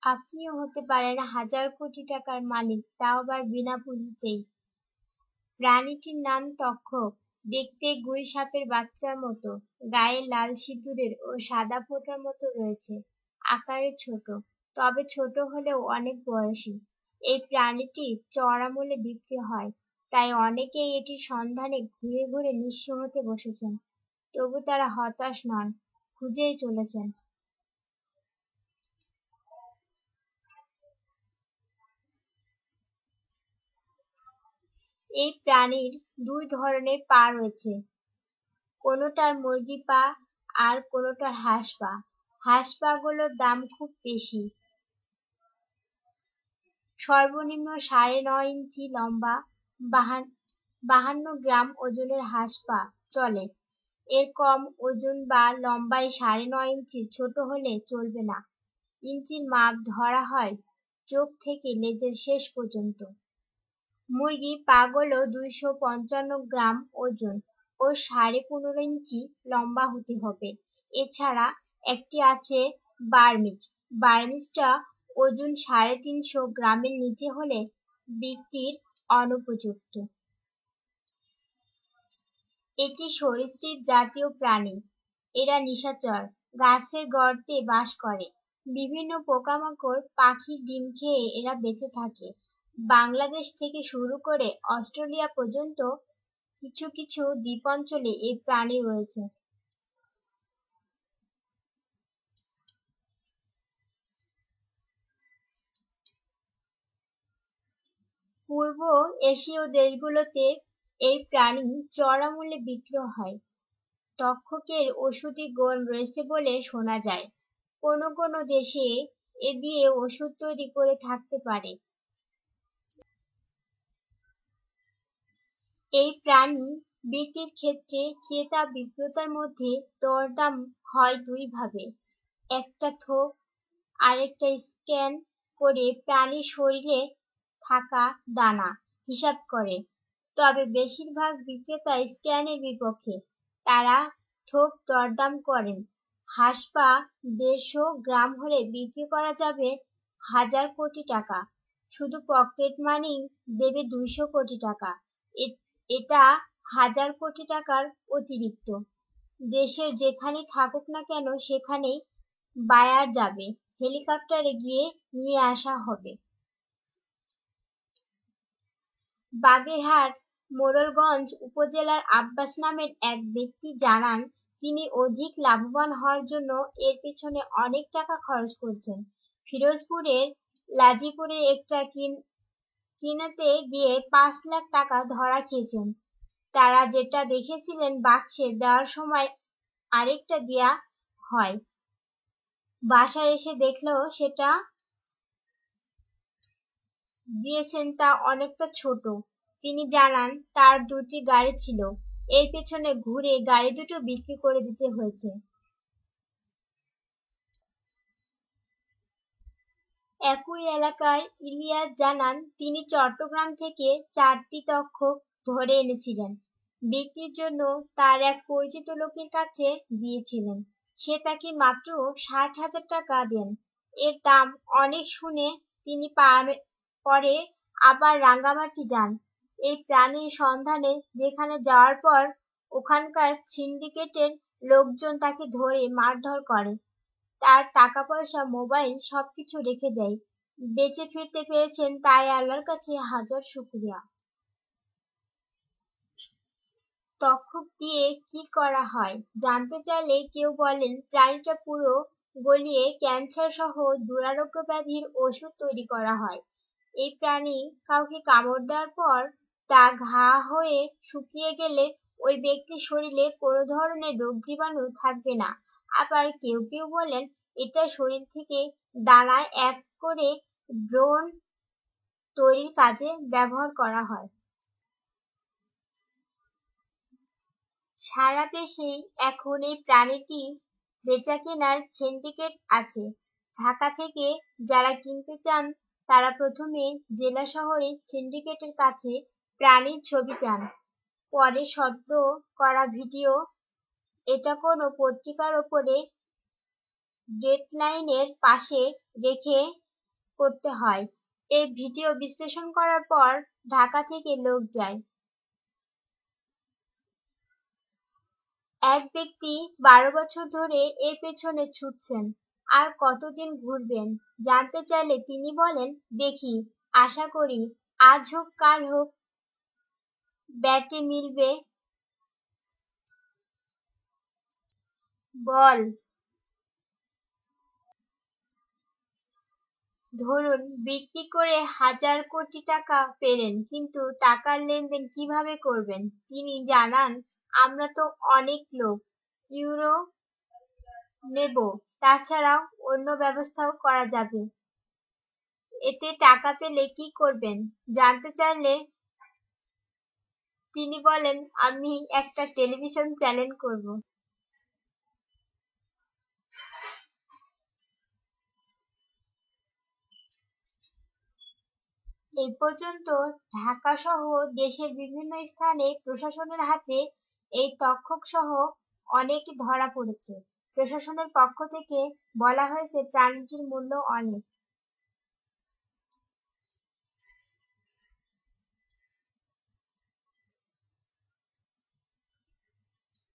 আপনিও হতে পারেন হাজার কোটি টাকার মালিক, তাও আবার বিনা পুঁজিতেই। প্রাণীটির নাম তক্ষক। দেখতে গুই সাপের বাচ্চার মতো, গায়ে লাল সিঁদুরের ও সাদা ফোঁটার মতো রয়েছে। আকারে ছোট, তবে ছোট হলেও অনেক বয়সী। এই প্রাণীটি চড়া মূল্যে বিক্রি হয়, তাই অনেকেই এটির সন্ধানে ঘুরে ঘুরে নিঃস্ব হতে বসেছেন। তবু তারা হতাশ নন, খুঁজেই চলেছেন। এই প্রাণীর দুই ধরনের পা রয়েছে, কোনোটার মুরগি পা আর কোনোটার হাঁস পা। হাঁস পাগুলোর দাম খুব বেশি, সর্বনিম্ন ৯.৫ ইঞ্চি লম্বা, ৫২ গ্রাম ওজনের হাঁস পা চলে। এর কম ওজন বা লম্বায় ৯.৫ ইঞ্চির ছোট হলে চলবে না। ইঞ্চির মাপ ধরা হয় চোখ থেকে লেজের শেষ পর্যন্ত। মুরগি পাগুলো ২৫৫ গ্রাম ওজন ও ১৫.৫ ইঞ্চি লম্বা হতে হবে। এছাড়া একটি আছে বার্মিজ। বার্মিজটা ওজন ৩৫০ গ্রামের নিচে হলে বিক্রির অনুপযুক্ত। এটি সরীসৃপ জাতীয় প্রাণী। এরা নিশাচর, গাছের গর্তে বাস করে। বিভিন্ন পোকামাকড়, পাখির ডিম খেয়ে এরা বেঁচে থাকে। বাংলাদেশ থেকে শুরু করে অস্ট্রেলিয়া পর্যন্ত কিছু কিছু দ্বীপাঞ্চলে এই প্রাণী রয়েছে। পূর্ব এশীয় দেশগুলোতে এই প্রাণী চড়া মূল্যে বিক্রি হয়। তক্ষকের ওষুধি গুণ রয়েছে বলে শোনা যায়। কোনো কোনো দেশে এ দিয়ে ওষুধ তৈরি করে থাকতে পারে। এই প্রাণী বিক্রির ক্ষেত্রে ক্রেতা বিক্রেতার মধ্যে দরদাম হয় দুই ভাবে। একটা থোক, আরেকটা স্ক্যান করে প্রাণীর শরীরে থাকা দানা হিসাব করে। তবে বেশিরভাগ বিক্রেতা স্ক্যানের বিপক্ষে। তারা থোক দরদাম করেন। হাঁস পা ১৫০ গ্রাম হলে বিক্রি করা যাবে ১,০০০ কোটি টাকা। শুধু পকেট মানি দেবে ২০০ কোটি টাকা। এটা ১,০০০ কোটি টাকার অতিরিক্ত। দেশের যেখানেই থাকুক না কেন সেখানেই বায়ার যাবে, হেলিকপ্টারে গিয়ে নিয়ে আসা হবে। বাগেরহাট মোড়লগঞ্জ উপজেলার আব্বাস নামের এক ব্যক্তি জানান, তিনি অধিক লাভবান হওয়ার জন্য এর পেছনে অনেক টাকা খরচ করেছেন। ফিরোজপুরের লাজিপুরের একটা কিনতে গিয়ে ৫ লাখ টাকা ধরা খেয়েছেন। তারা যেটা দেখেছিলেন বাক্সে দেওয়ার সময় আরেকটা দেয়া হয়, বাসায় এসে দেখলেও সেটা দিয়েছেন তা অনেকটা ছোট। তিনি জানান, তার ২টি গাড়ি ছিল, এর পেছনে ঘুরে গাড়ি দুটো বিক্রি করে দিতে হয়েছে। একই এলাকার ইলিয়াস জানান, তিনি চট্টগ্রাম থেকে ৪টি তক্ষক ধরে এনেছিলেন। বিক্রির জন্য তার এক পরিচিত লোকের কাছে দিয়েছিলেন। সে তাকে মাত্র ৬০,০০০ টাকা দেন। এর দাম অনেক শুনে তিনি পরে আবার রাঙ্গামাটি যান। এই প্রাণীর সন্ধানে যেখানে যাওয়ার পর ওখানকার সিন্ডিকেটের লোকজন তাকে ধরে মারধর করে। তার টাকা পয়সা, মোবাইল সবকিছু রেখে দেয়। বেঁচে ফিরতে পেরেছেন তাই আল্লাহর কাছে হাজার শুকরিয়া। তক্ষক দিয়ে কি করা হয় জানতে চাইলে কেউ বলেন, প্রাণীটা পুরো গলিয়ে ক্যান্সার সহ দুরারোগ্য ব্যাধির ওষুধ তৈরি করা হয়। এই প্রাণী কাউকে কামড় দেওয়ার পর তা ঘা হয়ে শুকিয়ে গেলে ওই ব্যক্তির শরীরে কোনো ধরনের রোগ জীবাণু থাকবে না। আবার কেউ কেউ বলেন, এটা শরীর থেকে দানা এক করে ব্রণ তৈরির কাজে ব্যবহার করা হয়। সারা দেশেই এখন এই প্রাণীটি বেচাকেনার সিন্ডিকেট আছে। ঢাকা থেকে যারা কিনতে চান তারা প্রথমে জেলা শহরে সিন্ডিকেটের কাছে প্রাণীর ছবি চান, পরে সদ্য করা ভিডিও, এটা কোনো পত্রিকার ওপরে ডেডলাইনের পাশে রেখে করতে হয়। এই ভিডিও বিশ্লেষণ করার পর ঢাকা থেকে লোক যায়। এক ব্যক্তি 12 বছর ধরে এর পেছনে ছুটছেন। আর কতদিন ঘুরবেন জানতে চাইলে তিনি বলেন, দেখি, আশা করি আজ হোক কাল হোক ব্যাটে মিলবে বল। ধরুন বিক্রি করে 1000 কোটি টাকা পেলেন, কিন্তু টাকার লেনদেন কিভাবে করবেন? তিনি জানান, আমরা তো অনেক লোক, ইউরো নেব, তাছাড়াও অন্য ব্যবস্থাও করা যাবে। এতে টাকা পেলে কি করবেন জানতে চাইলে তিনি বলেন, আমি একটা টেলিভিশন চ্যানেল করব। এই পর্যন্ত ঢাকা সহ দেশের বিভিন্ন স্থানে প্রশাসনের হাতে এই তক্ষক সহ অনেকে ধরা পড়েছে। প্রশাসনের পক্ষ থেকে বলা হয়েছে প্রাণীটির মূল্য অনেক।